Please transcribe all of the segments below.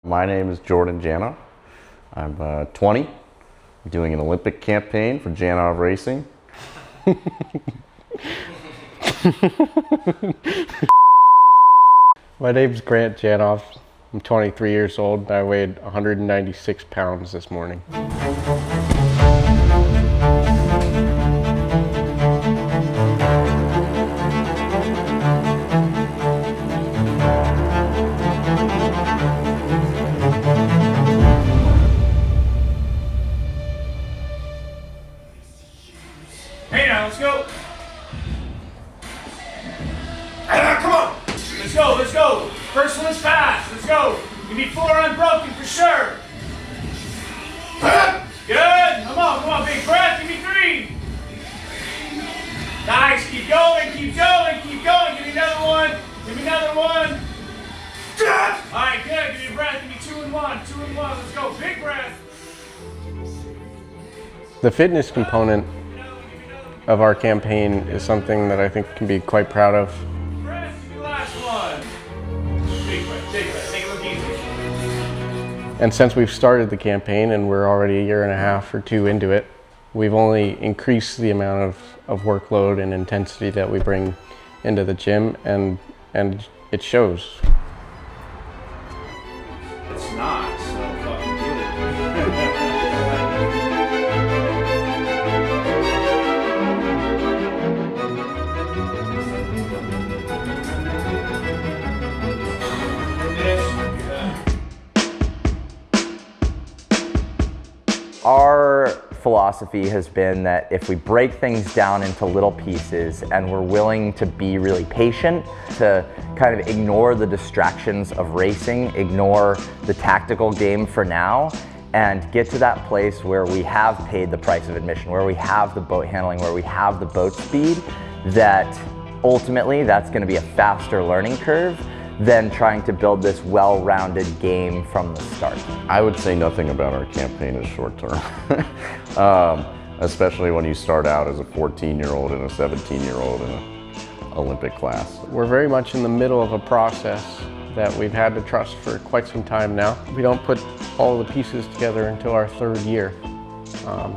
My name is Grant Janov. I'm 20. I'm doing an Olympic campaign for Janov Racing. My name's Grant Janov. I'm 23 years old and I weighed 196 pounds this morning. Hey now, let's go. Come on. Let's go. First one's fast. Let's go. You need 4 unbroken for sure. Good. Come on. Big breath. Give me 3. Nice. Keep going. Give me another one. All right, good. Give me a breath. Give me 2 and 1. Let's go. Big breath. The fitness component of our campaign is something that I think can be quite proud of. Breath. Give me the last one. Big breath. Make it look easy. And since we've started the campaign and we're already a year and a half or 2 into it, we've only increased the amount of workload and intensity that we bring into the gym, and it shows. It's not so fucking good. Our philosophy has been that if we break things down into little pieces and we're willing to be really patient, to kind of ignore the distractions of racing, ignore the tactical game for now, and get to that place where we have paid the price of admission, where we have the boat handling, where we have the boat speed, that ultimately that's going to be a faster learning curve than trying to build this well-rounded game from the start. I would say nothing about our campaign is short term, especially when you start out as a 14-year-old and a 17-year-old in an Olympic class. We're very much in the middle of a process that we've had to trust for quite some time now. We don't put all the pieces together until our 3rd year.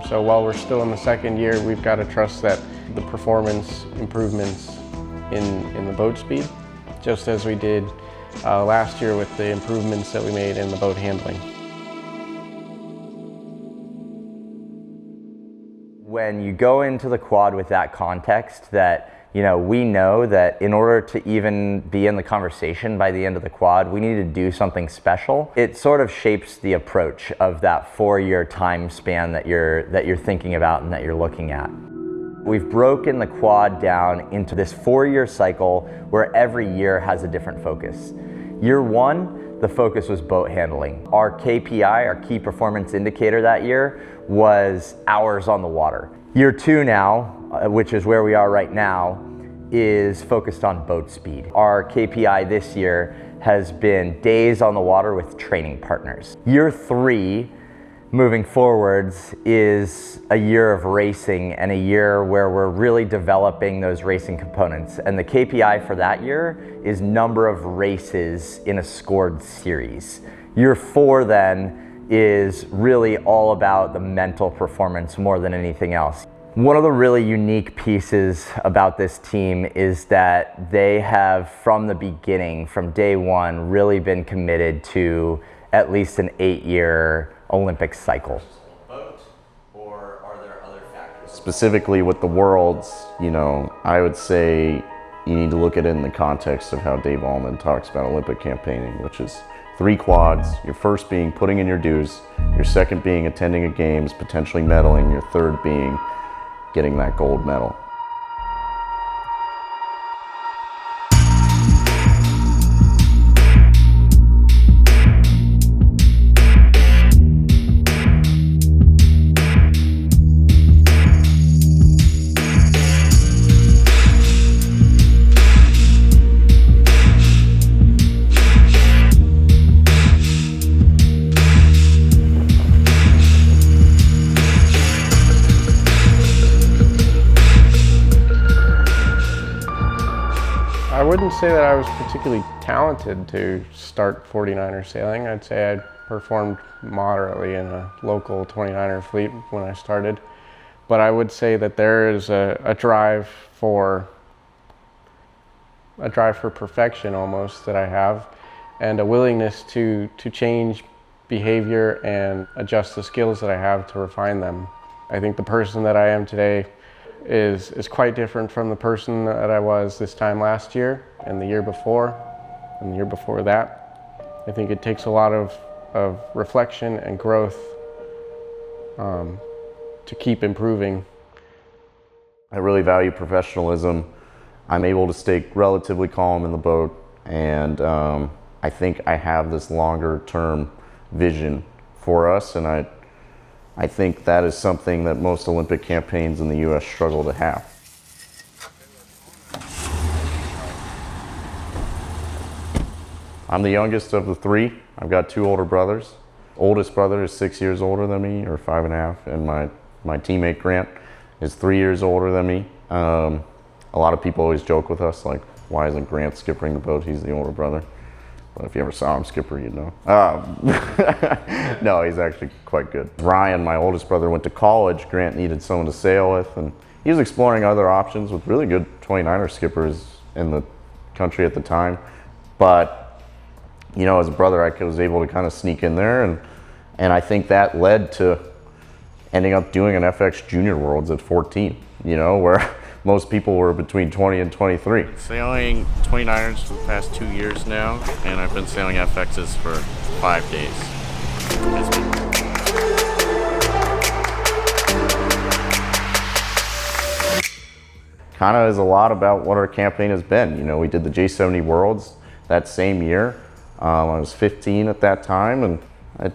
So while we're still in the 2nd year, we've got to trust that the performance improvements in the boat speed, just as we did last year with the improvements that we made in the boat handling. When you go into the quad with that context that, we know that in order to even be in the conversation by the end of the quad, we need to do something special. It sort of shapes the approach of that 4-year time span that you're thinking about and that you're looking at. We've broken the quad down into this 4-year cycle where every year has a different focus. Year 1, the focus was boat handling. Our KPI, our key performance indicator that year, was hours on the water. Year 2 now, which is where we are right now, is focused on boat speed. Our KPI this year has been days on the water with training partners. Year 3, moving forwards, is a year of racing and a year where we're really developing those racing components. And the KPI for that year is number of races in a scored series. Year 4 then is really all about the mental performance more than anything else. One of the really unique pieces about this team is that they have, from the beginning, from day 1, really been committed to at least an 8-year Olympic cycle. Or are there other factors? Specifically with the Worlds, I would say you need to look at it in the context of how Dave Allman talks about Olympic campaigning, which is 3 quads, your first being putting in your dues, your second being attending a games, potentially medaling, your third being getting that gold medal. wouldn't say that I was particularly talented to start 49er sailing. I'd say I performed moderately in a local 29er fleet when I started. But I would say that there is a drive for perfection almost that I have, and a willingness to change behavior and adjust the skills that I have to refine them. I think the person that I am today is quite different from the person that I was this time last year and the year before and the year before that. I think it takes a lot of reflection and growth to keep improving. I really value professionalism. I'm able to stay relatively calm in the boat, and I think I have this longer term vision for us, and I think that is something that most Olympic campaigns in the U.S. struggle to have. I'm the youngest of the three. I've got two older brothers. Oldest brother is 6 years older than me, or 5.5, and my teammate Grant is 3 years older than me. A lot of people always joke with us, like, why isn't Grant skippering the boat? He's the older brother. But if you ever saw him skipper, you'd know. No, he's actually quite good. Ryan, my oldest brother, went to college. Grant needed someone to sail with, and he was exploring other options with really good 29er skippers in the country at the time. But, you know, as a brother, I was able to kind of sneak in there, and I think that led to ending up doing an FX Junior Worlds at 14, you know, where most people were between 20 and 23. Sailing 29ers for the past 2 years now, and I've been sailing FXs for 5 days. Kind of is a lot about what our campaign has been. You know, we did the J70 Worlds that same year. I was 15 at that time, and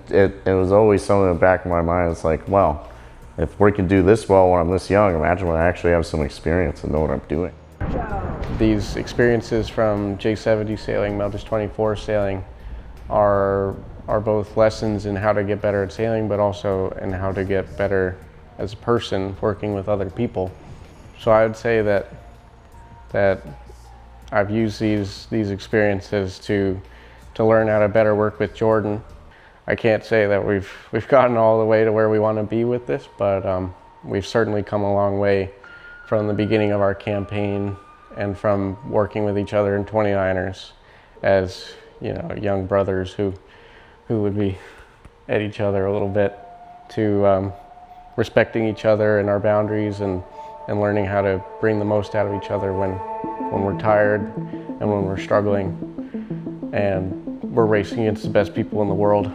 it was always something in the back of my mind. It's like, well, if we can do this well when I'm this young, imagine when I actually have some experience and know what I'm doing. These experiences from J70 sailing, Melges 24 sailing, are both lessons in how to get better at sailing, but also in how to get better as a person working with other people. So I would say that I've used these experiences to learn how to better work with Jordan. I can't say that we've gotten all the way to where we want to be with this, but we've certainly come a long way from the beginning of our campaign and from working with each other in 29ers as, you know, young brothers who would be at each other a little bit, to respecting each other and our boundaries, and learning how to bring the most out of each other when we're tired and when we're struggling and we're racing against the best people in the world.